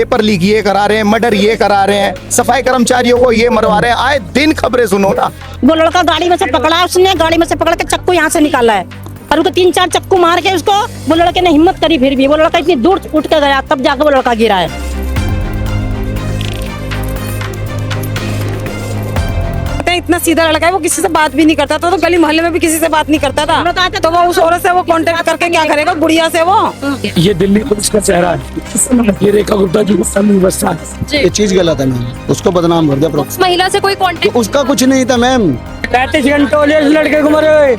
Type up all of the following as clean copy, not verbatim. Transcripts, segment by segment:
Paper leak ये करा रहे हैं, मर्डर ये करा रहे हैं, सफाई कर्मचारियों को ये मरवा रहे हैं। आए दिन खबरें सुनो ना। वो लड़का गाड़ी में से पकड़ा, उसने गाड़ी में से पकड़ के चाकू यहाँ से निकाला है और उसको 3-4 चाकू मार के उसको वो लड़के ने हिम्मत करी, फिर भी वो लड़का इतनी दूर उठ के गया तब जाकर वो लड़का गिरा है। इतना सीधा लड़का है, वो किसी से बात भी नहीं करता था, तो गली मोहल्ले में भी किसी से बात नहीं करता था। तो वो उस औरत से वो कांटेक्ट करके क्या करेगा, बुढ़िया से वो। ये दिल्ली पुलिस का चेहरा है, ये रेखा गुप्ता जी को व्यवस्था है। ये चीज गलत है मैम, उसको बदनाम कर दिया। उस महिला से कोई कांटेक्ट, उसका कुछ नहीं था मैम। 35 घंटे हो गए इस लड़के को मरे हुए।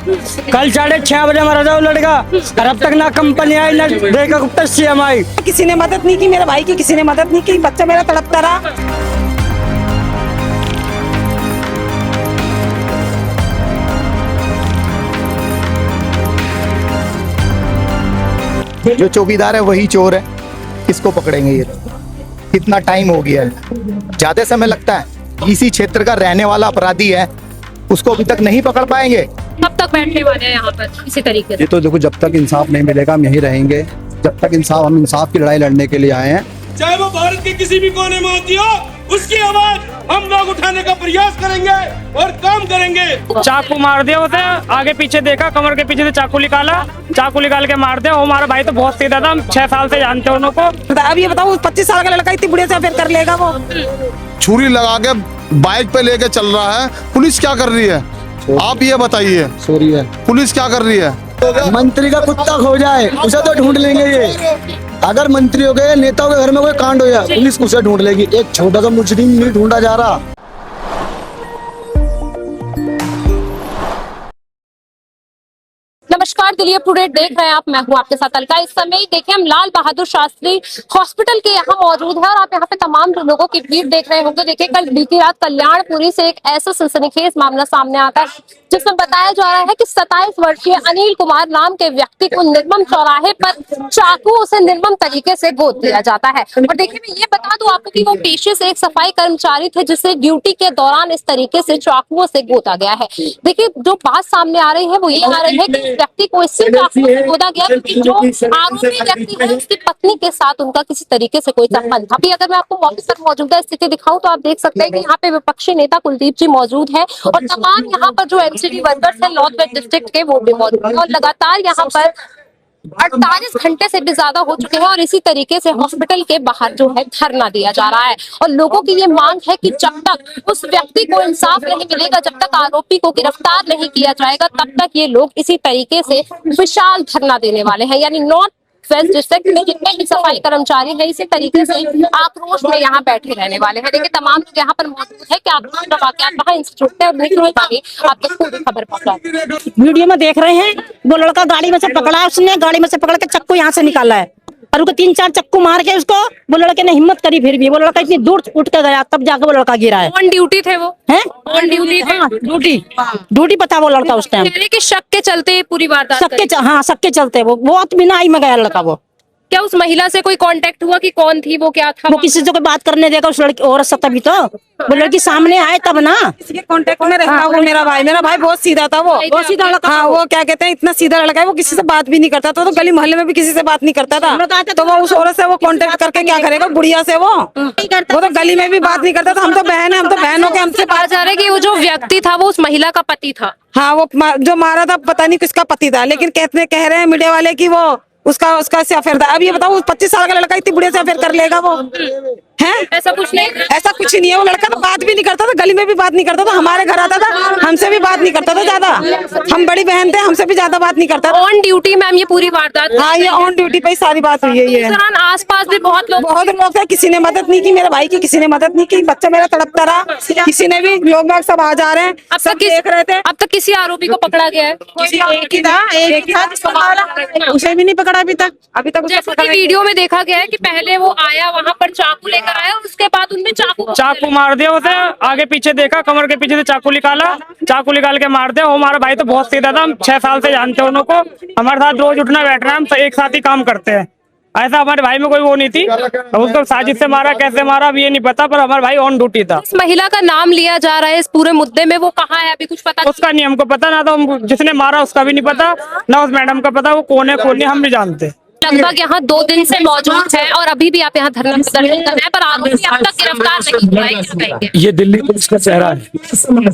कल 6:30 बजे मरा था वो लड़का, और अब तक ना कंपनी आई ना रेखा गुप्ता सीएम आई। किसी ने मदद नहीं की मेरे भाई की, किसी ने मदद नहीं की, बच्चा मेरा तड़पता रहा। जो चौकीदार है वही चोर है, किसको पकड़ेंगे? ये कितना टाइम हो गया है, ज्यादा समय लगता है। इसी क्षेत्र का रहने वाला अपराधी है, उसको अभी तक नहीं पकड़ पाएंगे। कब तक बैठने वाले हैं यहाँ पर इसी तरीके से? ये तो देखो, जब तक इंसाफ नहीं मिलेगा हम यहीं रहेंगे। जब तक इंसाफ, हम इंसाफ की लड़ाई लड़ने के लिए आए हैं। चाहे वो भारत के किसी भी कोने में होती हो, उसकी आवाज हम लोग उठाने का प्रयास करेंगे और काम करेंगे। चाकू मार दिया उसे, आगे पीछे देखा, कमर के पीछे से चाकू निकाला, चाकू निकाल के मार दिया। वो हमारा भाई तो बहुत सीधा था, हम 6 साल से जानते हैं उनको। अब ये बताओ 25 साल का लड़का इतनी बुढ़िया से फिर कर लेगा वो? छुरी लगा के बाइक पे लेके चल रहा है, पुलिस क्या कर रही है? आप ये बताइए, सॉरी है, पुलिस क्या कर रही है? मंत्री का कुत्ता खो जाए उसे तो ढूंढ लेंगे ये। अगर मंत्रियों के, नेताओं के घर में कोई कांड हो जाए, पुलिस उसे ढूंढ लेगी। एक छोटा सा मुजरिम नहीं ढूंढा जा रहा। नमस्कार, दिल्ली टुडे देख रहे हैं आप, मैं हूं आपके साथ अलका। इस समय देखिए हम लाल बहादुर शास्त्री हॉस्पिटल के यहाँ मौजूद है और आप यहाँ पे तमाम लोगों की भीड़ देख रहे होंगे। देखिए कल बीती रात कल्याणपुरी से एक ऐसा सनसनीखेज मामला सामने आता है जिसमें बताया जा रहा है कि 27 वर्षीय अनिल कुमार नाम के व्यक्ति को निर्मम चौराहे पर चाकू से निर्मम तरीके से गोद दिया जाता है। और देखिए मैं ये बता दूं आपको कि वो पेशे से एक सफाई कर्मचारी थे जिसे ड्यूटी के दौरान इस तरीके से चाकुओं से गोदा गया है। देखिए जो बात सामने आ रही है वो ये आ रही है कि व्यक्ति को इससे चाकू से गोदा गया क्योंकि जो आरोपी व्यक्ति है उसकी पत्नी के साथ उनका किसी तरीके से कोई संबंध था। अभी अगर मैं आपको मौके पर मौजूदा स्थिति दिखाऊं तो आप देख सकते हैं कि यहाँ पे विपक्षी नेता कुलदीप जी मौजूद है और तमाम यहाँ पर जो एनसीडी वर्कर्स है नॉर्थ वेस्ट डिस्ट्रिक्ट के वो भी मौजूद है और लगातार यहाँ पर 48 घंटे से भी ज्यादा हो चुके हैं और इसी तरीके से हॉस्पिटल के बाहर जो है धरना दिया जा रहा है। और लोगों की ये मांग है कि जब तक उस व्यक्ति को इंसाफ नहीं मिलेगा, जब तक आरोपी को गिरफ्तार नहीं किया जाएगा, तब तक ये लोग इसी तरीके से विशाल धरना देने वाले हैं। यानी नॉर्थ वेस्ट डिस्ट्रिक्ट में जितने भी सफाई कर्मचारी हैं इसी तरीके से आक्रोश में यहाँ बैठे रहने वाले हैं। देखिए तमाम लोग यहाँ पर मौजूद है कि आक्रोश का वाकया कहाँ इंस्टीट्यूट है, नहीं हो पाएगी आप तक पूरी खबर पहुंचा। वीडियो में देख रहे हैं वो लड़का गाड़ी में से पकड़ा, उसने गाड़ी में से पकड़ के चाकू यहाँ से निकाला है और उसको 3-4 चाकू मार के उसको वो लड़के ने हिम्मत करी, फिर भी वो लड़का इतनी दूर उठ के गया तब जाकर वो लड़का गिरा है। ऑन ड्यूटी थे वो? हैं? ऑन ड्यूटी थे? हाँ, ड्यूटी पता वो लड़का उस टाइम। कि शक के चलते पूरी वारदात हाँ, शक के चलते वो बहुत बिना आई में गया लड़का वो। क्या उस महिला से कोई कांटेक्ट हुआ कि कौन थी वो, क्या था? वो किसी से कोई बात करने देगा उस लड़की औरत से, तभी तो वो लड़की सामने आए तब ना। किसी के कांटेक्ट में रहता वो मेरा भाई बहुत सीधा था वो। बहुत सीधा लड़का। हाँ, वो क्या कहते हैं, इतना सीधा लड़का है, वो किसी से बात भी नहीं करता था, तो गली मोहल्ले में भी किसी से बात नहीं करता था। तो वो उस औरत से वो कांटेक्ट करके क्या करेगा, बुढ़िया से वो तो गली में भी बात नहीं करता था। हम तो बहन है, हम तो बहनों के हमसे कहा जा रहा है कि वो जो व्यक्ति था वो उस महिला का पति था। हाँ, वो जो मारा था पता नहीं किसका पति था, लेकिन कह रहे हैं मीडिया वाले की वो उसका से अफेयर था। अब ये बताओ 25 साल का लड़का इतनी बुढ़िया से अफेयर कर लेगा वो? है ऐसा कुछ नहीं, ऐसा कुछ नहीं है। वो लड़का तो बात भी नहीं करता था, गली में भी बात नहीं करता था, हमारे घर आता था, हमसे भी बात नहीं करता था ज्यादा। हम बड़ी बहन थे, हमसे भी ज्यादा बात नहीं करता था। ऑन ड्यूटी मैम ये पूरी वारदात? हाँ, ये ऑन ड्यूटी पे सारी बात हुई है। ये दौरान आसपास भी बहुत लोग थे, किसी ने मदद नहीं की मेरे भाई की, किसी ने मदद नहीं की, बच्चा मेरा तड़पता रहा, किसी ने भी, लोग बाग सब आ जा रहे हैं, अब सब तक देख रहे थे। अब तक किसी आरोपी को पकड़ा गया है? एक ही था जिसको मारा, उसे भी नहीं पकड़ा अभी तक। जैसा कि वीडियो में देखा गया है कि पहले वो आया, वहाँ पर चाकू लेकर आया और उसके बाद उनमें चाकू मार दिया उसे, आगे पीछे देखा, कमर के पीछे से चाकू निकाला, चाकू निकाल के मार दिया। वो हमारा भाई तो बहुत सीधा था, हम 6 साल से जानते हैं उनको, हमारे साथ रोज उठना बैठना, हम एक साथ ही काम करते हैं। ऐसा हमारे भाई में कोई वो नहीं थी, उसको साजिश से मारा, कैसे मारा अभी ये नहीं पता, पर हमारा भाई ऑन ड्यूटी था। इस महिला का नाम लिया जा रहा है इस पूरे मुद्दे में, वो कहाँ है अभी कुछ पता? उसका नहीं हमको पता, ना तो हम जिसने मारा उसका भी नहीं पता, ना उस मैडम का पता, वो कौन है कौन नहीं हम नहीं जानते। लगभग यहाँ 2 दिन से मौजूद है और अभी भी आप यहाँ धरना प्रदर्शन कर रहे हैं, पर आरोपी अब तक गिरफ्तार नहीं हुआ है, क्या कहेंगे? ये दिल्ली पुलिस का चेहरा है।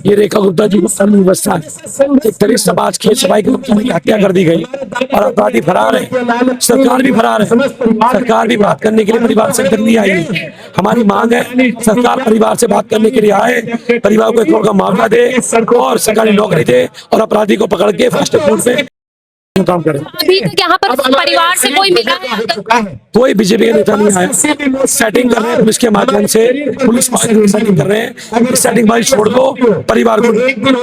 ये रेखा गुप्ता जी की व्यवस्था है। एक तरह समाज की सफाई की हत्या कर दी गई और अपराधी फरार है, सरकार भी फरार है। सरकार भी बात करने के लिए परिवार से नहीं आई है। हमारी मांग है सरकार परिवार से बात करने के लिए आए, परिवार को 1 करोड़ का मुआवजा दे और सरकारी नौकरी दे और अपराधी को पकड़ के फास्ट फूड पे काम करें। अभी तक यहाँ पर परिवार से कोई मिला है? कोई बीजेपी का नेता नहीं आया। सेटिंग कर रहे हैं पुलिस के माध्यम से, पुलिस सेटिंग कर रहे हैं। सेटिंग भाई छोड़ दो, परिवार को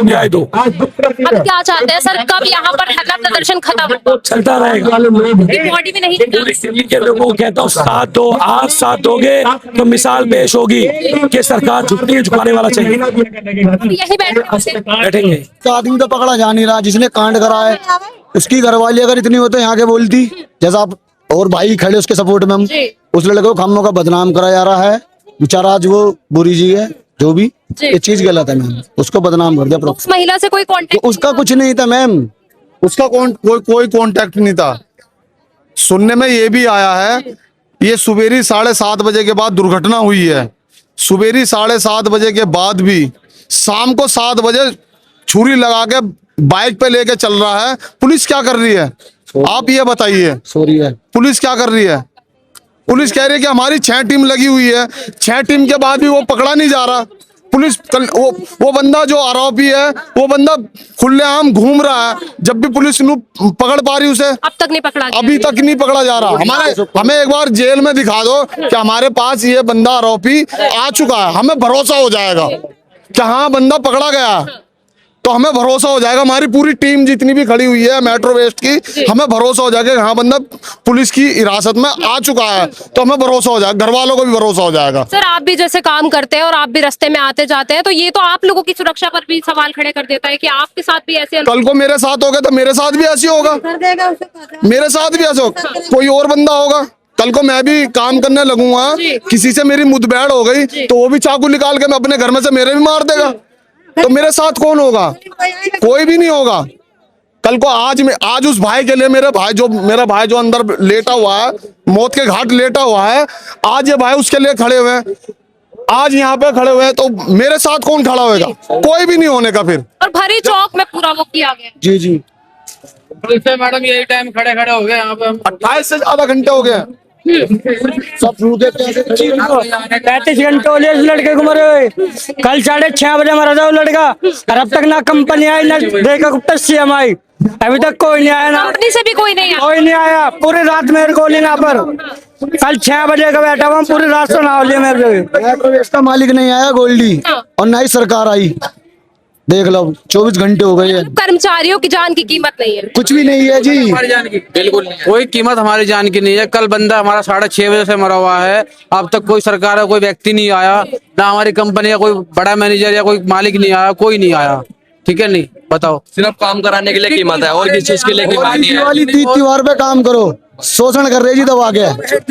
न्याय दो। अब क्या चाहते हैं सर, कब यहाँ पर धरना प्रदर्शन खत्म? चलता रहेगा। बॉडी में नहीं दिल्ली के लोगों को कहता हूँ साथ दो, आज साथ दोगे तो मिसाल पेश होगी कि सरकार झुकनी झुकाने वाला चाहिए। यही बैठेंगे। आदमी तो पकड़ा जा नहीं रहा जिसने कांड करा है। उसकी घरवाली अगर इतनी होते यहाँ के बोलती, जैसा आप और भाई खड़े उसके सपोर्ट में, हम उस लड़के को खामों का बदनाम करा जा रहा है। बेचारा आज वो बुरी जी है, जो भी ये चीज गलत है मैम, उसको बदनाम कर दिया। उस महिला से कोई कांटेक्ट? तो उसका कुछ नहीं था मैम, उसका कोई कांटेक्ट नहीं था। सुनने में ये भी आया है ये सुबेरी 7:30 बजे के बाद दुर्घटना हुई है। सुबेरी 7:30 बजे के बाद भी शाम को 7 बजे छुरी लगा के बाइक पे लेके चल रहा है। पुलिस क्या कर रही है आप ये बताइए? सॉरी है, पुलिस क्या कर रही है? पुलिस कह रही है कि हमारी 6 टीम लगी हुई है, 6 टीम के बाद भी वो पकड़ा नहीं जा रहा। पुलिस वो बंदा जो आरोपी है वो बंदा खुलेआम घूम रहा है, जब भी पुलिस पकड़ पा रही उसे अब तक नहीं पकड़ा? अभी तक नहीं पकड़ा जा रहा। हमें एक बार जेल में दिखा दो कि हमारे पास ये बंदा आरोपी आ चुका है, हमें भरोसा हो जाएगा कि हाँ बंदा पकड़ा गया, तो हमें भरोसा हो जाएगा। हमारी पूरी टीम जितनी भी खड़ी हुई है मेट्रो वेस्ट की, हमें भरोसा हो जाएगा हाँ बंदा पुलिस की हिरासत में आ चुका है, तो हमें भरोसा हो जाएगा, घर वालों को भी भरोसा हो जाएगा। सर आप भी जैसे काम करते हैं और आप भी रास्ते में आते जाते हैं, तो ये तो आप लोगों की सुरक्षा पर भी सवाल खड़े कर देता है कि आपके साथ भी ऐसे? कल को मेरे साथ हो गया तो मेरे साथ भी ऐसी होगा, मेरे साथ भी ऐसा होगा, कोई और बंदा होगा। कल को मैं भी काम करने लगूंगा, किसी से मेरी मुठभेड़ हो गई तो वो भी चाकू निकाल के मैं अपने घर में से मेरे भी मार देगा, तो मेरे साथ कौन होगा? कोई भी नहीं होगा। कल को आज उस भाई के लिए मेरा भाई जो अंदर लेटा हुआ है, मौत के घाट लेटा हुआ है, आज ये भाई उसके लिए खड़े हुए हैं, आज यहाँ पे खड़े हुए हैं, तो मेरे साथ कौन खड़ा होगा? कोई भी नहीं होने का फिर। और भरी चौक में पूरा वो किया गया। जी जी मैडम यही टाइम खड़े हो गए यहाँ पे, 28 से ज्यादा घंटे हो गए। सब 35 घंटे हो गए इस लड़के को मरे। कल 6:30 बजे मरा था वो लड़का, और अब तक ना कंपनी आई ना रेखा गुप्ता सीएम आई, अभी तक कोई नहीं आया। ना कंपनी से भी कोई नहीं आया? कोई नहीं आया। पूरी रात मेरे को यहाँ पर कल 6 बजे का बैठा हुआ, पूरी रात सुना लिया मेरे को। इसका मालिक नहीं आया गोल्डी, और ना ही सरकार आई। देख लो 24 घंटे हो गए हैं, कर्मचारियों की जान की कीमत नहीं है, कुछ भी नहीं है जी। हमारी जान की बिल्कुल नहीं, कोई कीमत हमारी जान की नहीं है। कल बंदा हमारा 6:30 बजे से मरा हुआ है, अब तक कोई सरकार का कोई व्यक्ति नहीं आया, ना हमारी कंपनी का कोई बड़ा मैनेजर या कोई मालिक नहीं आया, कोई नहीं आया। ठीक है, नहीं बताओ, सिर्फ काम कराने के लिए कीमत है और किसी चीज के लिए कीमत नहीं है। वाली त्योहार पे काम करो, शोषण कर रहे जी दबा के,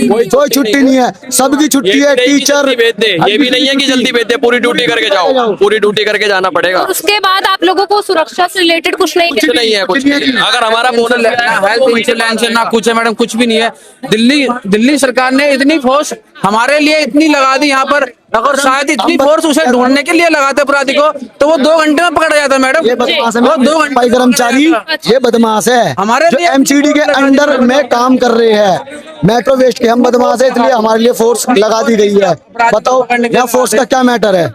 कोई छुट्टी नहीं है, सबकी छुट्टी है। टीचर ये भी नहीं है कि जल्दी भेज दे, पूरी ड्यूटी करके जाओ, पूरी ड्यूटी करके जाना पड़ेगा। और उसके बाद आप लोगों को सुरक्षा से रिलेटेड कुछ नहीं है, कुछ नहीं है। अगर हमारा बोनस हेल्थ इंश्योरेंस ना कुछ है मैडम, कुछ भी नहीं है। दिल्ली सरकार ने इतनी फोर्स हमारे लिए इतनी लगा दी यहाँ पर, अगर शायद इतनी फोर्स उसे ढूंढने के लिए लगाते अपराधी को, तो वो 2 घंटे में पकड़ा जाता मैडम। ये बदमाश है, वो 2 घंटे कर्मचारी ये बदमाश है, हमारे जो एमसीडी के अंडर में काम कर रहे हैं, मेट्रो वेस्ट के हम बदमाश है, इसलिए हमारे लिए फोर्स लगा दी गई है। बताओ यहाँ फोर्स का क्या मैटर है?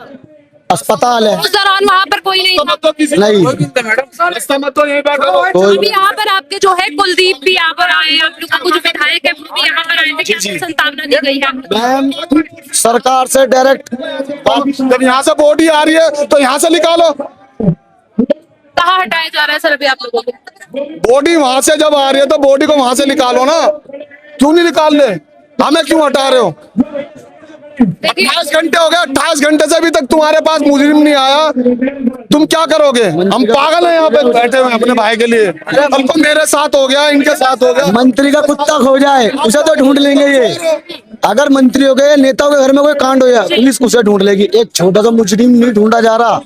अस्पताल है, उस दौरान वहाँ पर कोई नहीं था? नहीं अभी यहाँ पर आपके जो है कुलदीप भी यहाँ पर आए, आप लोगों को जो विधायक है वो भी यहाँ पर आए थे, क्या संतावना दी गई है? मैम सरकार से डायरेक्ट, जब यहाँ से बॉडी आ रही है तो यहाँ से निकालो। कहाँ हटाया जा रहा है सर अभी आप लोगों को? बॉडी वहां से जब आ रही है तो बॉडी को वहां से निकालो ना, क्यों नहीं निकाल ले? हमें क्यों हटा रहे हो? 28 घंटे हो गए, 28 घंटे से अभी तक तुम्हारे पास मुजरिम नहीं आया, तुम क्या करोगे? हम पागल हैं यहाँ पे बैठे हुए अपने भाई के लिए। कल को मेरे साथ हो गया, इनके साथ हो गया। मंत्री का कुत्ता खो जाए उसे तो ढूंढ लेंगे ये। अगर मंत्रियों के नेताओं के घर में कोई कांड हो जाए पुलिस उसे ढूंढ लेगी। एक छोटा सा मुजरिम नहीं ढूंढा जा रहा,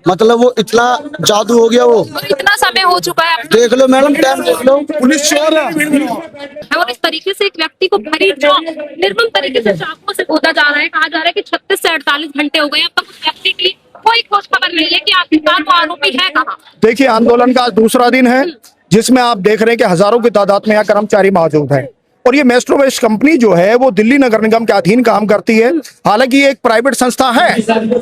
मतलब वो इतना जादू हो गया वो। और इतना समय हो चुका है देख लो मैडम, टाइम देख लो। पुलिस चोर है। और इस तरीके से एक व्यक्ति को भरी निर्मम तरीके से चाकुओं से गोदा जा रहा है। कहा जा रहा है कि 36 से 48 घंटे हो गए, अब तक उस व्यक्ति की कोई खोज खबर नहीं है कि आखिरकार वो आरोपी है कहाँ। देखिए, आंदोलन का आज दूसरा दिन है जिसमें आप देख रहे हैं कि हजारों की तादाद में यहाँ कर्मचारी मौजूद है। और ये मेट्रो वेस्ट कंपनी जो है वो दिल्ली नगर निगम के अधीन काम करती है। हालांकि ये एक प्राइवेट संस्था है,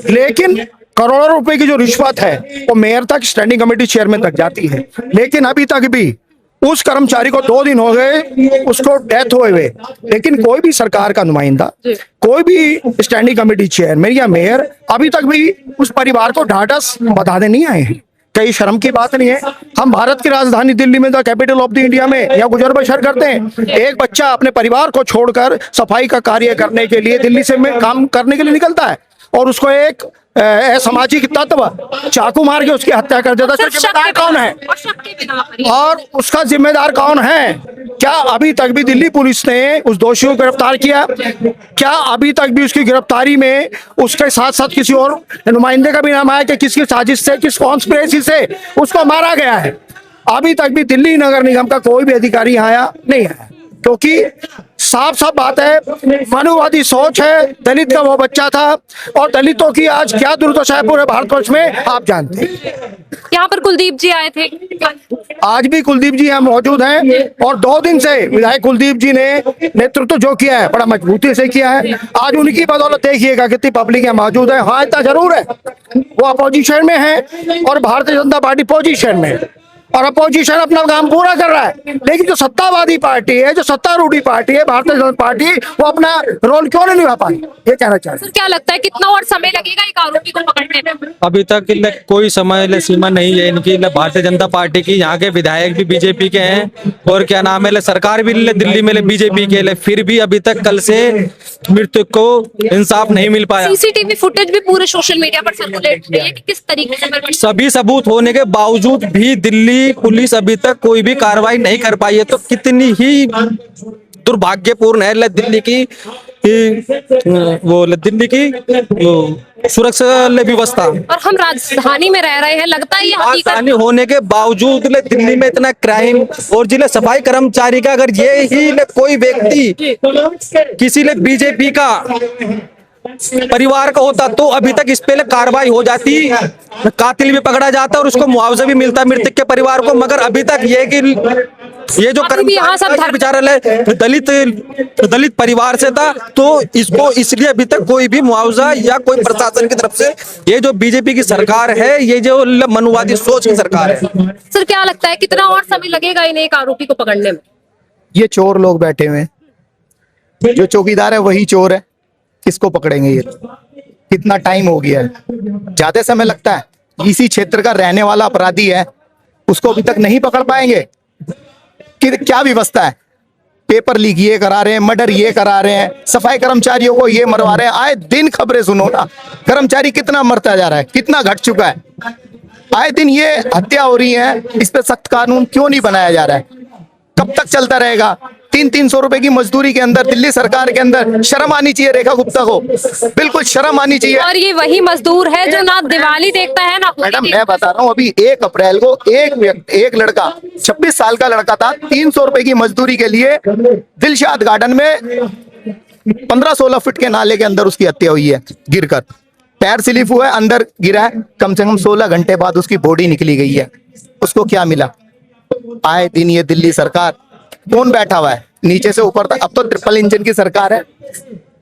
लेकिन करोड़ों रुपए की जो रिश्वत है वो मेयर तक, स्टैंडिंग कमेटी चेयरमैन तक जाती है। लेकिन अभी तक भी उस कर्मचारी को 2 दिन हो गए उसको डेथ हुए हुए, लेकिन कोई भी सरकार का नुमाइंदा, कोई भी स्टैंडिंग कमेटी चेयरमैन या मेयर अभी तक भी उस परिवार को ढांढस बताने नहीं आए हैं। कई शर्म की बात नहीं है। हम भारत की राजधानी दिल्ली में, the capital of the India में या गुजर बसर करते हैं। एक बच्चा अपने परिवार को छोड़कर सफाई का कार्य करने के लिए दिल्ली से में काम करने के लिए निकलता है और उसको एक असामाजिक तत्व चाकू मार के उसकी हत्या कर देता है। जिम्मेदार कौन है और उसका जिम्मेदार कौन है? क्या अभी तक भी दिल्ली पुलिस ने उस दोषियों को गिरफ्तार किया? क्या अभी तक भी उसकी गिरफ्तारी में उसके साथ साथ किसी और नुमाइंदे का भी नाम आया कि किसकी साजिश से, किस कॉन्स्पिरेसी से उसको मारा गया है? अभी तक भी दिल्ली नगर निगम का कोई भी अधिकारी आया नहीं है, क्योंकि साफ साफ बात है, मनुवादी सोच है। दलित का वो बच्चा था और दलितों की आज क्या दुर्दशा है पूरे भारतवर्ष में आप जानते हैं। यहाँ पर कुलदीप जी आए थे, आज भी कुलदीप जी यहाँ मौजूद हैं और 2 दिन से विधायक कुलदीप जी ने नेतृत्व जो किया है बड़ा मजबूती से किया है। आज उनकी बदौलत देखिएगा कितनी पब्लिक यहाँ मौजूद है। हाँ, इतना जरूर है वो अपोजिशन में है और भारतीय जनता पार्टी पोजीशन में है और अपोजिशन अपना काम पूरा कर रहा है, लेकिन जो सत्तावादी पार्टी है, जो सत्तारूढ़ी पार्टी है भारतीय जनता पार्टी, वो अपना रोल क्यों नहीं निभा पाई, ये कहना चाहते हैं। क्या लगता है कितना और समय लगेगा एक आरोपी को पकड़ने में? अभी तक कोई समय सीमा नहीं है इनकी। भारतीय जनता पार्टी की यहाँ के विधायक भी बीजेपी के हैं और क्या नाम है, सरकार भी दिल्ली में बीजेपी के, फिर भी अभी तक कल से मृतक को इंसाफ नहीं मिल पाया। सीसीटीवी फुटेज भी पूरे सोशल मीडिया पर सर्कुलेट हो रही है कि किस तरीके से सभी सबूत होने के बावजूद भी दिल्ली पुलिस अभी तक कोई भी कार्रवाई नहीं कर पाई है। तो कितनी ही दुर्भाग्यपूर्ण है दिल्ली की सुरक्षा व्यवस्था। और हम राजधानी में रह रहे हैं, लगता है ये राजधानी होने के बावजूद दिल्ली में इतना क्राइम। और जिले सफाई कर्मचारी का अगर ये ही कोई व्यक्ति किसी बीजेपी का परिवार का होता तो अभी तक इस पे कार्रवाई हो जाती, कातिल भी पकड़ा जाता और उसको मुआवजा भी मिलता मृतक के परिवार को। मगर अभी तक ये जो कर्मचारी बेचारा दलित परिवार से था, तो इसको इसलिए अभी तक कोई भी मुआवजा या कोई प्रशासन की तरफ से, ये जो बीजेपी की सरकार है, ये जो मनुवादी सोच की सरकार है। सर, क्या लगता है कितना और समय लगेगा इन एक आरोपी को पकड़ने में? ये चोर लोग बैठे हुए हैं, जो चौकीदार है वही चोर है, किसको पकड़ेंगे? ये कितना टाइम हो गया है, ज्यादा समय लगता है। इसी क्षेत्र का रहने वाला अपराधी है, उसको अभी तक नहीं पकड़ पाएंगे कि क्या व्यवस्था है? पेपर लीक ये करा रहे हैं, मर्डर ये करा रहे हैं, सफाई कर्मचारियों को ये मरवा रहे हैं। आए दिन खबरें सुनो ना, कर्मचारी कितना मरता जा रहा है, कितना घट चुका है। आए दिन ये हत्या हो रही है, इस पे सख्त कानून क्यों नहीं बनाया जा रहा है? कब तक चलता रहेगा? 300-300 रुपए की मजदूरी के अंदर दिल्ली सरकार के अंदर शर्म आनी चाहिए रेखा गुप्ता को, बिल्कुल शर्म आनी चाहिए। और ये वही मजदूर है जो ना दिवाली देखता है ना। मैडम, मैं बता रहा हूँ, अभी 1 अप्रैल को एक लड़का 26 साल का लड़का था, 300 रुपए की मजदूरी के लिए दिलशाद गार्डन में 15-16 फीट के नाले के अंदर उसकी हत्या हुई है, गिरकर पैर स्लिप हुआ है, अंदर गिरा है। कम से कम 16 घंटे बाद उसकी बॉडी निकली गई है। उसको क्या मिला? आए दिन ये दिल्ली सरकार, कौन बैठा हुआ है नीचे से ऊपर तक? अब तो ट्रिपल इंजन की सरकार है,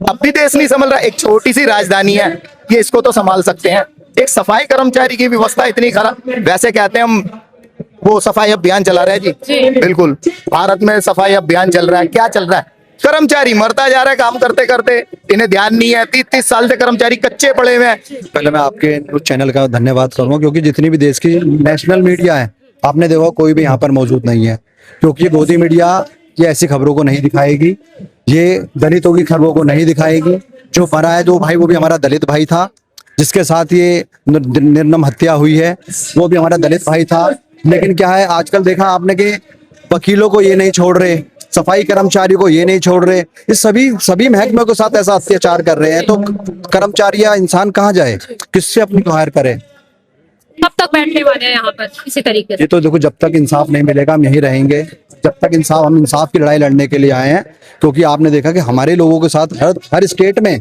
अब भी देश नहीं संभल रहा। एक छोटी सी राजधानी है, ये इसको तो संभाल सकते हैं। एक सफाई कर्मचारी की व्यवस्था इतनी खराब। वैसे कहते हैं हम वो सफाई अभियान चला रहे हैं जी, बिल्कुल भारत में सफाई अभियान चल रहा है। क्या चल रहा है? कर्मचारी मरता जा रहा है काम करते करते, इन्हें ध्यान नहीं है। 30-30 साल से कर्मचारी कच्चे पड़े हुए हैं। पहले मैं आपके न्यूज चैनल का धन्यवाद करूंगा, क्योंकि जितनी भी देश की नेशनल मीडिया है, आपने देखा कोई भी यहाँ पर मौजूद नहीं है, क्योंकि गोदी मीडिया ये ऐसी खबरों को नहीं दिखाएगी, ये दलितों की खबरों को नहीं दिखाएगी। जो मरा है जो भाई, वो भी हमारा दलित भाई था, जिसके साथ ये निर्मम हत्या हुई है, वो भी हमारा दलित भाई था। लेकिन क्या है, आजकल देखा आपने कि वकीलों को ये नहीं छोड़ रहे, सफाई कर्मचारी को ये नहीं छोड़ रहे, इस सभी महकमे के साथ ऐसा अत्याचार कर रहे हैं। तो कर्मचारी या इंसान कहाँ जाए, किससे अपनी गुहार करे? कब तक बैठने वाले हैं यहाँ पर इसी तरीके से? ये तो देखो, जब तक इंसाफ नहीं मिलेगा हम यहीं रहेंगे। जब तक हम इंसाफ की लड़ाई लड़ने के लिए आए हैं, क्योंकि आपने देखा कि हमारे लोगों के साथ हर स्टेट में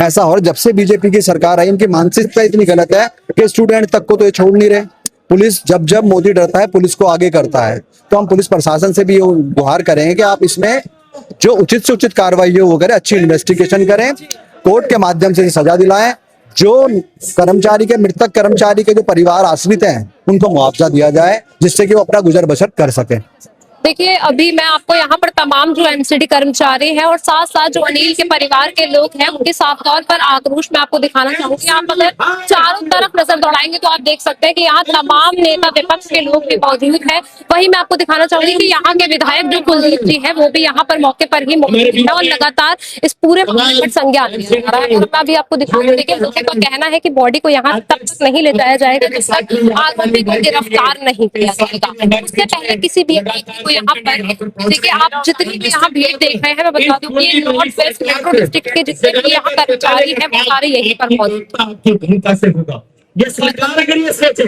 ऐसा हो रहा है। जब से बीजेपी की सरकार आई, इनकी मानसिकता इतनी गलत है कि स्टूडेंट तक को तो ये छोड़ नहीं रहे। पुलिस जब मोदी डरता है, पुलिस को आगे करता है। तो हम पुलिस प्रशासन से भी गुहार करेंगे कि आप इसमें जो उचित से उचित कार्रवाई हो वो करें, अच्छी इन्वेस्टिगेशन करें, कोर्ट के माध्यम से सजा दिलाएं। जो कर्मचारी के मृतक कर्मचारी के जो परिवार आश्रित हैं उनको मुआवजा दिया जाए, जिससे कि वो अपना गुजर बसर कर सके। देखिए, अभी मैं आपको यहाँ पर तमाम जो एमसीडी कर्मचारी हैं और साथ साथ जो अनिल के परिवार के लोग हैं उनके साफ तौर पर आक्रोश मैं आपको दिखाना चाहूंगी। आप अगर चारों तरफ नजर दौड़ाएंगे तो आप देख सकते हैं कि यहाँ तमाम नेता विपक्ष के लोग भी मौजूद हैं। वहीं मैं आपको दिखाना चाहूंगी कि यहाँ के विधायक जो कुलदीप जी है वो भी यहाँ पर मौके पर ही मौजूद है और लगातार इस पूरे मामले पर संज्ञान ले रहा है। और मैं भी आपको दिखाऊंगी, लेकिन लोगों का कहना है कि बॉडी को यहाँ तब तक नहीं ले जाया जाएगा जब तक आरोपी को गिरफ्तार नहीं किया जाएगा। उससे पहले किसी भी व्यक्ति को यहाँ पर, देखिए आप जितनी भी यहाँ भीड़ देख रहे हैं, मैं बता दूं कि नॉर्थ वेस्ट मेट्रो डिस्ट्रिक्ट के जितने भी यहाँ कर्मचारी हैं वो सारे यहीं पर मौजूद हैं। ये सरकार अगर ये सोचे